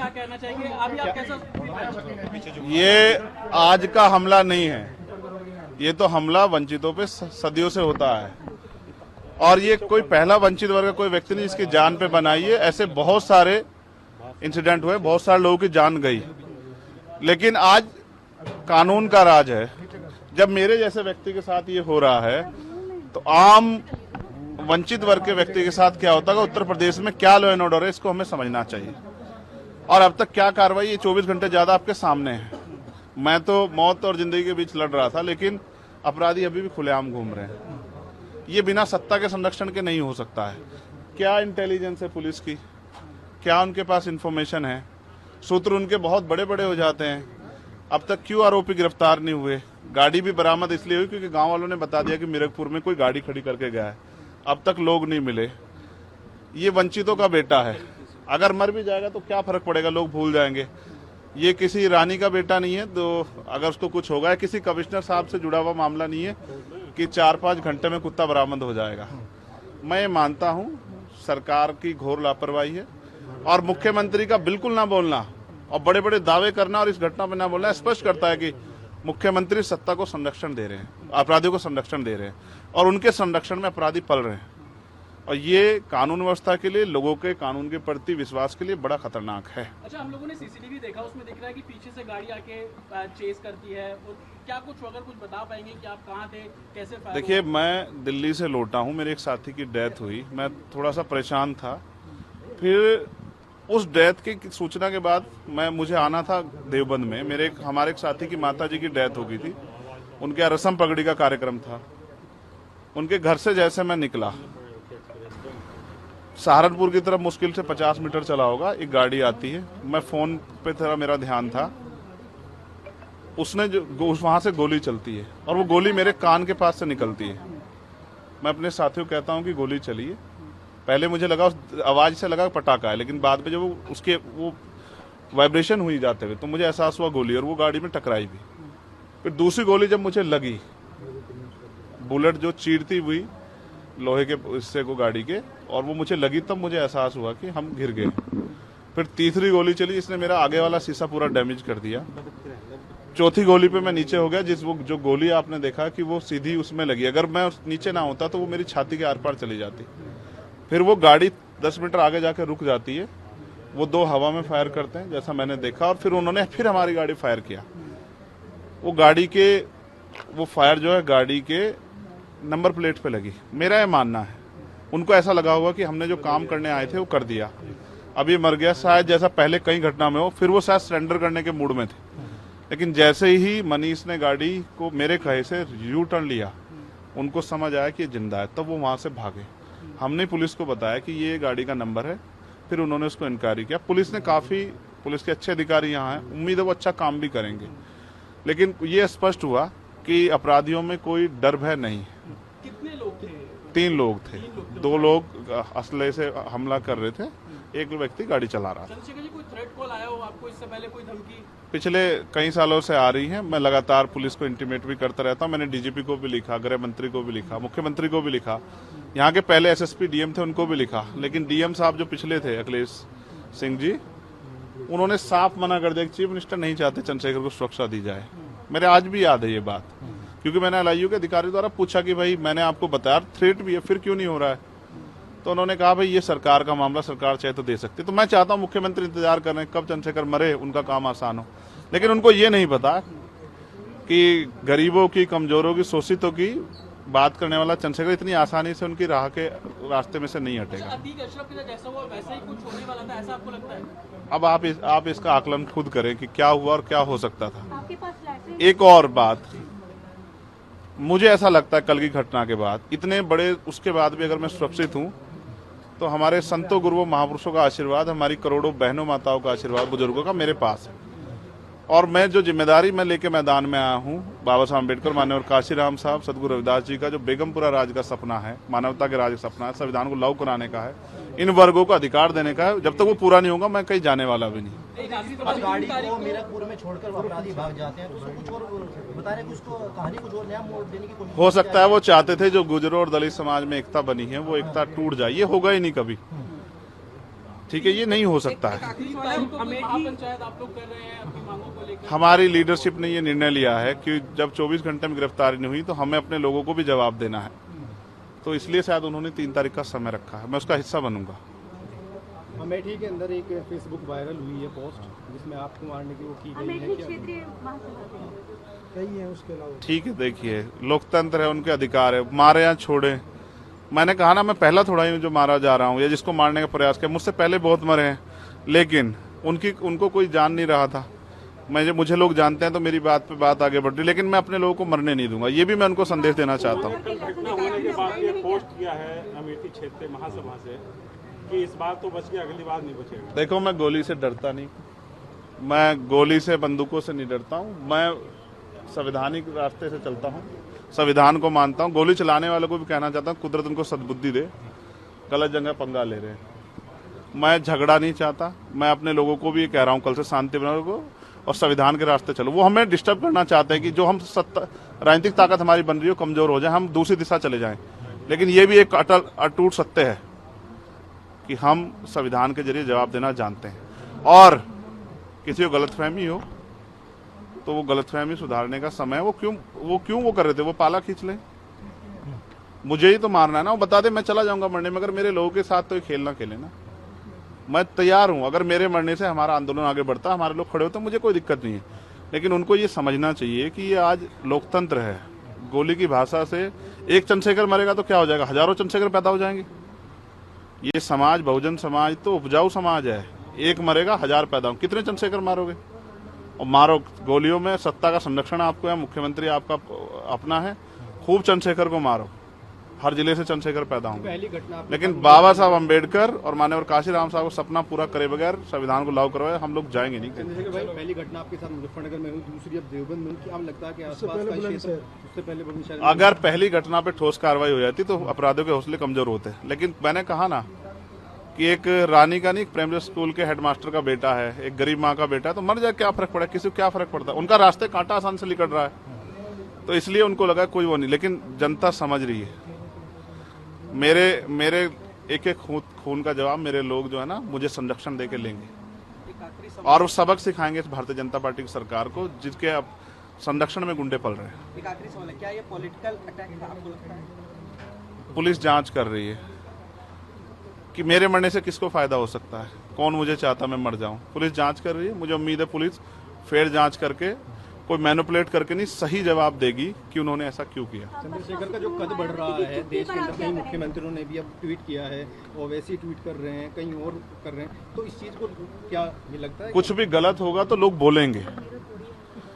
क्या कहना चाहेंगे? अभी आप कैसा? ये आज का हमला नहीं है, ये तो हमला वंचितों पे सदियों से होता है और ये कोई पहला वंचित वर्ग का कोई व्यक्ति नहीं जिसकी जान पे बनाई है। ऐसे बहुत सारे इंसिडेंट हुए, बहुत सारे लोगों की जान गई, लेकिन आज कानून का राज है। जब मेरे जैसे व्यक्ति के साथ ये हो रहा है तो आम वंचित वर्ग के व्यक्ति के साथ क्या होता है, उत्तर प्रदेश में क्या लॉ एंड ऑर्डर है, इसको हमें समझना चाहिए। और अब तक क्या कार्रवाई, ये 24 घंटे ज्यादा आपके सामने है। मैं तो मौत और जिंदगी के बीच लड़ रहा था, लेकिन अपराधी अभी भी खुलेआम घूम रहे हैं। ये बिना सत्ता के संरक्षण के नहीं हो सकता है। क्या इंटेलिजेंस है पुलिस की, क्या उनके पास इंफॉर्मेशन है, सूत्र उनके बहुत बड़े बड़े हो जाते हैं। अब तक क्यों आरोपी गिरफ्तार नहीं हुए? गाड़ी भी बरामद इसलिए हुई क्योंकि गांव वालों ने बता दिया कि मीरकपुर में कोई गाड़ी खड़ी करके गया है। अब तक लोग नहीं मिले। ये वंचितों का बेटा है, अगर मर भी जाएगा तो क्या फर्क पड़ेगा, लोग भूल जाएंगे। ये किसी रानी का बेटा नहीं है, तो अगर उसको कुछ होगा, किसी कमिश्नर साहब से जुड़ा हुआ मामला नहीं है कि 4-5 घंटे में कुत्ता बरामद हो जाएगा। मैं ये मानता हूँ सरकार की घोर लापरवाही है और मुख्यमंत्री का बिल्कुल ना बोलना और बड़े बड़े दावे करना और इस घटना में ना बोलना स्पष्ट करता है कि मुख्यमंत्री सत्ता को संरक्षण दे रहे हैं, अपराधियों को संरक्षण दे रहे हैं और उनके संरक्षण में अपराधी पल रहे हैं। और ये कानून व्यवस्था के लिए, लोगों के कानून के प्रति विश्वास के लिए बड़ा खतरनाक है। अच्छा, हम लोगों ने सीसीटीवी देखा, उसमें दिख रहा है कि पीछे से गाड़ी आके चेस करती है। और क्या कुछ अगर कुछ बता पाएंगे कि आप कहाँ थे, कैसे? देखिए, मैं दिल्ली से लौटा हूँ, मेरे एक साथी की डेथ हुई, मैं थोड़ा सा परेशान था। फिर उस डेथ की सूचना के बाद मुझे आना था देवबंद में। हमारे एक साथी की माता जी की डेथ हो गई थी, उनके यहाँ रस्म पगड़ी का कार्यक्रम था। उनके घर से जैसे मैं निकला, सहारनपुर की तरफ मुश्किल से 50 मीटर चला होगा, एक गाड़ी आती है। मैं फोन पे थोड़ा मेरा ध्यान था, उसने जो वहां से गोली चलती है और वो गोली मेरे कान के पास से निकलती है। मैं अपने साथियों को कहता हूँ कि गोली चली है। पहले मुझे लगा, उस आवाज से लगा पटाखा है, लेकिन बाद में जब वो वाइब्रेशन हुई जाते हुए तो मुझे एहसास हुआ गोली, और वो गाड़ी में टकराई भी। फिर दूसरी गोली जब मुझे लगी, बुलेट जो चीरती हुई लोहे के हिस्से को गाड़ी के, और वो मुझे लगी, तब मुझे एहसास हुआ कि हम गिर गए। फिर तीसरी गोली चली जिसने मेरा आगे वाला शीशा पूरा डैमेज कर दिया। चौथी गोली पे मैं नीचे हो गया, जो गोली आपने देखा कि वो सीधी उसमें लगी। अगर मैं नीचे ना होता तो वो मेरी छाती के आर पार चली जाती। फिर वो गाड़ी 10 मीटर आगे जाके रुक जाती है। वो 2 हवा में फायर करते हैं जैसा मैंने देखा, और फिर उन्होंने फिर हमारी गाड़ी फायर किया। वो फायर जो है गाड़ी के नंबर प्लेट पे लगी। मेरा ये मानना है, उनको ऐसा लगा होगा कि हमने जो काम करने आए थे वो कर दिया, अब ये मर गया शायद, जैसा पहले कई घटना में हो। फिर वो शायद सरेंडर करने के मूड में थे, लेकिन जैसे ही मनीष ने गाड़ी को मेरे कहे से यू टर्न लिया, उनको समझ आया कि ये जिंदा है, तब वो वहां से भागे। हमने पुलिस को बताया कि ये गाड़ी का नंबर है, फिर उन्होंने उसको इंक्वायरी किया। पुलिस के अच्छे अधिकारी यहाँ हैं, उम्मीद है वो अच्छा काम भी करेंगे। लेकिन ये स्पष्ट हुआ कि अपराधियों में कोई डर भय नहीं है। कितने लोग थे? 3 लोग थे। 2 लोग असले से हमला कर रहे थे, एक व्यक्ति गाड़ी चला रहा था। चंद्रशेखर जी, कोई थ्रेट कॉल आया हो आपको इससे पहले, कोई धमकी? पिछले कई सालों से आ रही है। मैं लगातार पुलिस को इंटीमेट भी करता रहता हूँ। मैंने डीजीपी को भी लिखा, गृह मंत्री को भी लिखा, मुख्यमंत्री को भी लिखा, यहाँ के पहले एसएसपी डीएम थे उनको भी लिखा। लेकिन डीएम साहब जो पिछले थे, अखिलेश सिंह जी, उन्होंने साफ मना कर दिया। चीफ मिनिस्टर नहीं चाहते चंद्रशेखर को सुरक्षा दी जाए। मेरे आज भी याद है ये बात, क्योंकि मैंने एलआईयू के अधिकारी द्वारा पूछा कि भाई मैंने आपको बताया थ्रेट भी है, फिर क्यों नहीं हो रहा है? तो उन्होंने कहा भाई ये सरकार का मामला, सरकार चाहे तो दे सकती। तो मैं चाहता हूं मुख्यमंत्री इंतजार कर रहे हैं कब चंद्रशेखर मरे, उनका काम आसान हो। लेकिन उनको ये नहीं पता कि गरीबों की, कमजोरों की, शोषितों की बात करने वाला चंद्रशेखर इतनी आसानी से उनकी रास्ते में से नहीं हटेगा। अतीक अशरफ के साथ जैसा हुआ वैसा ही कुछ होने वाला था, ऐसा आपको लगता है? अब आप इसका आकलन खुद करें कि क्या हुआ और क्या हो सकता था। एक और बात, मुझे ऐसा लगता है कल की घटना के बाद, इतने बड़े उसके बाद भी अगर मैं सुरक्षित हूं तो हमारे संतों गुरुओं महापुरुषों का आशीर्वाद, हमारी करोड़ों बहनों माताओं का आशीर्वाद, बुजुर्गों का मेरे पास है। और मैं जो जिम्मेदारी मैं लेके मैदान में आया हूँ, बाबा साहब अम्बेडकर, माननीय काशीराम साहब, सदगुरु रविदास जी का जो बेगमपुरा राज का सपना है, मानवता के राज का सपना है, संविधान को लागू कराने का है, इन वर्गों को अधिकार देने का है, जब तक वो पूरा नहीं होगा मैं कहीं जाने वाला भी नहीं। गाड़ी को मीरकपुर में छोड़कर अपराधी भाग जाते हैं, तो उसको कुछ और बता रहे, कुछ तो कहानी कुछ और नया मोड़ देने की कोशिश हो सकता है वो चाहते थे जो गुजरों और दलित समाज में एकता बनी है वो एकता टूट जाए। ये होगा ही नहीं कभी, ठीक है, ये नहीं हो सकता है। पंचायत आप लोग कर रहे हैं अपनी मांगों को लेकर। हमारी लीडरशिप ने ये निर्णय लिया है कि जब 24 घंटे में गिरफ्तारी नहीं हुई तो हमें अपने लोगों को भी जवाब देना है, तो इसलिए शायद उन्होंने 3 तारीख का समय रखा है। मैं उसका हिस्सा बनूंगा। अमेठी के अंदर एक फेसबुक वायरल हुई है पोस्ट जिसमें आपको मारने की वो की गई है, क्षेत्रीय महासभा कई है उसके अलावा। ठीक है, देखिए लोकतंत्र है, उनके अधिकार है, मारे या छोड़े। मैंने कहा ना, मैं पहला थोड़ा ही जो मारा जा रहा हूँ या जिसको मारने का प्रयास किया, मुझसे पहले बहुत मरे हैं, लेकिन उनको कोई जान नहीं रहा था। मुझे लोग जानते हैं तो मेरी बात पे बात आगे बढ़ रही, लेकिन मैं अपने लोगों को मरने नहीं दूंगा। ये भी मैं उनको संदेश देना चाहता हूँ। घटना होने के बाद ये पोस्ट किया है अमेठी क्षेत्रीय महासभा से कि इस बार तो बच गया, अगली बार नहीं बचेगा। देखो, मैं गोली से डरता नहीं, मैं गोली से बंदूकों से नहीं डरता हूँ। मैं संवैधानिक रास्ते से चलता हूँ, संविधान को मानता हूँ। गोली चलाने वालों को भी कहना चाहता हूँ, कुदरत उनको सद्बुद्धि दे, गलत जगह पंगा ले रहे हैं। मैं झगड़ा नहीं चाहता, मैं अपने लोगों को भी कह रहा हूँ कल से शांति बनाओ को और संविधान के रास्ते चलो। वो हमें डिस्टर्ब करना चाहते हैं कि जो हम राजनीतिक ताकत हमारी बन रही हो कमजोर हो जाए, हम दूसरी दिशा चले जाएं। लेकिन ये भी एक अटूट सत्य है कि हम संविधान के जरिए जवाब देना जानते हैं, और किसी को गलतफहमी हो तो वो गलतफहमी सुधारने का समय है। वो क्यों वो कर रहे थे, वो पाला खींच ले। मुझे ही तो मारना है ना, वो बता दे मैं चला जाऊंगा मरने, मगर मेरे लोगों के साथ तो ये खेल ना खेले ना। मैं तैयार हूं, अगर मेरे मरने से हमारा आंदोलन आगे बढ़ता, हमारे लोग खड़े होते, मुझे कोई दिक्कत नहीं है। लेकिन उनको ये समझना चाहिए कि ये आज लोकतंत्र है। गोली की भाषा से एक चंद्रशेखर मरेगा तो क्या हो जाएगा, हजारों चंद्रशेखर पैदा हो जाएंगे। ये समाज, बहुजन समाज तो उपजाऊ समाज है। एक मरेगा, 1000 पैदा हो, कितने चंद्रशेखर मारोगे? और मारो गोलियों में, सत्ता का संरक्षण आपको है, मुख्यमंत्री आपका अपना है, खूब चंद्रशेखर को मारो, हर जिले से चंद्रशेखर पैदा होंगे। लेकिन बाबा साहब अम्बेडकर और माननीय काशीराम साहब को सपना पूरा करे बगैर संविधान को लागू करवाए हम लोग जाएंगे नहीं। चंद्रशेखर भाई, पहली घटना आपके साथ मुजफ्फरनगर में हुई, दूसरी अब देवबंद में, क्या लगता है कि आसपास का क्षेत्र, उससे पहले अगर पहली घटना पे ठोस कार्रवाई हो जाती तो अपराधियों के हौसले कमजोर होते। लेकिन मैंने कहा ना कि एक रानी का नहीं, एक प्राइमरी स्कूल के हेडमास्टर का बेटा है, एक गरीब माँ का बेटा है, तो मर जाए क्या फर्क पड़ा, किसी को क्या फर्क पड़ता है? उनका रास्ते कांटा आसान से निकल रहा है, तो इसलिए उनको लगा कोई वो नहीं। लेकिन जनता समझ रही है। मेरे एक एक खून का जवाब मेरे लोग जो है ना, मुझे संरक्षण देके लेंगे और वो सबक सिखाएंगे इस भारतीय जनता पार्टी की सरकार को, जिसके अब संरक्षण में गुंडे पल रहे हैं। एक आखिरी सवाल है, क्या ये पॉलिटिकल अटैक था आपको लगता है? पुलिस जांच कर रही है कि मेरे मरने से किसको फायदा हो सकता है, कौन मुझे चाहता मैं मर जाऊं। पुलिस जांच कर रही है, मुझे उम्मीद है पुलिस फेयर जांच करके, कोई मैनिपुलेट करके नहीं, सही जवाब देगी कि उन्होंने ऐसा क्यों किया। चंद्रशेखर का जो कद बढ़ रहा है देश के अंदर, कई मुख्यमंत्रियों ने भी अब ट्वीट किया है, ओवैसी ट्वीट कर रहे हैं, कहीं और कर रहे हैं, तो इस चीज को क्या ये लगता है? कुछ भी गलत होगा तो लोग बोलेंगे।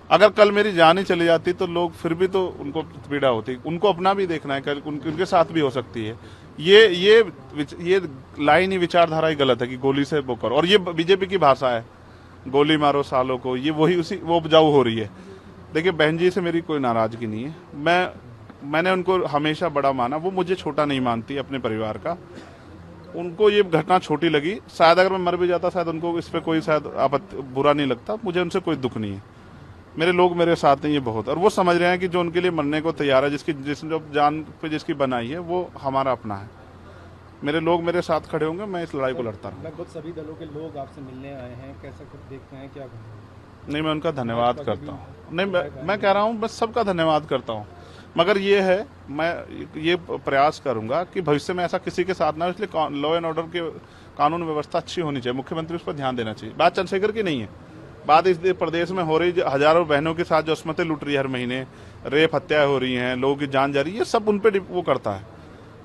अगर कल मेरी जान ही चली जाती तो लोग फिर भी तो उनको पीड़ा होती, उनको अपना भी देखना है, कल उनके साथ भी हो सकती है। ये लाइन ही, विचारधारा ही गलत है कि गोली से वो करो, और ये बीजेपी की भाषा है, गोली मारो सालों को, ये वो उपजाऊ हो रही है। देखिए, बहन जी से मेरी कोई नाराजगी नहीं है, मैंने उनको हमेशा बड़ा माना, वो मुझे छोटा नहीं मानती अपने परिवार का। उनको ये घटना छोटी लगी, शायद अगर मैं मर भी जाता शायद उनको इस पर कोई शायद बुरा नहीं लगता, मुझे उनसे कोई दुख नहीं है। मेरे लोग मेरे साथ हैं, ये बहुत, और वो समझ रहे हैं कि जो उनके लिए मरने को तैयार है, जिसने जो जान पे जिसकी बनाई है, वो हमारा अपना है। मेरे लोग मेरे साथ खड़े होंगे, मैं इस लड़ाई को लड़ता रहूंगा। लगभग सभी दलों के लोग आपसे मिलने आए हैं, कैसा देखते हैं, क्या? नहीं, मैं उनका धन्यवाद करता हूँ। नहीं, मैं कह रहा हूँ बस सबका धन्यवाद करता हूँ, मगर ये है, मैं ये प्रयास करूंगा कि भविष्य में ऐसा किसी के साथ ना हो, इसलिए लॉ एंड ऑर्डर की कानून व्यवस्था अच्छी होनी चाहिए, मुख्यमंत्री उस पर ध्यान देना चाहिए। बात चंद्रशेखर की नहीं है, बात इस प्रदेश में हो रही हजारों बहनों के साथ जो अस्मतें लूट रही है, हर महीने रेप हत्याएं हो रही हैं, लोगों की जान जा रही है, ये सब उन पे वो करता है।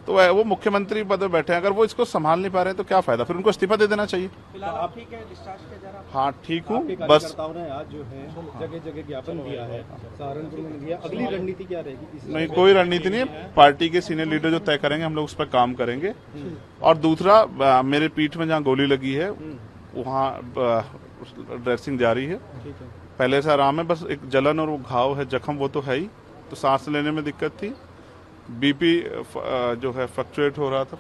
तो वो मुख्यमंत्री पद में बैठे हैं, अगर वो इसको संभाल नहीं पा रहे तो क्या फायदा, फिर उनको इस्तीफा दे देना चाहिए। फिलहाल आप ठीक है, डिस्चार्ज किया जा रहा है? हाँ, ठीक हूँ। बस कार्यकर्ताओं ने आज जो है जगह जगह ज्ञापन दिया है, सहारनपुर में दिया, अगली रणनीति क्या रहेगी? नहीं, कोई रणनीति नहीं है, पार्टी के सीनियर लीडर जो तय करेंगे हम लोग उस पर काम करेंगे। और दूसरा, मेरे पीठ में जहाँ गोली लगी है वहाँ ड्रेसिंग जारी है, पहले से आराम है, बस एक जलन और वो घाव है, जख्म वो तो है ही, तो सांस लेने में दिक्कत थी, बीपी जो है फ्लक्चुएट हो रहा था,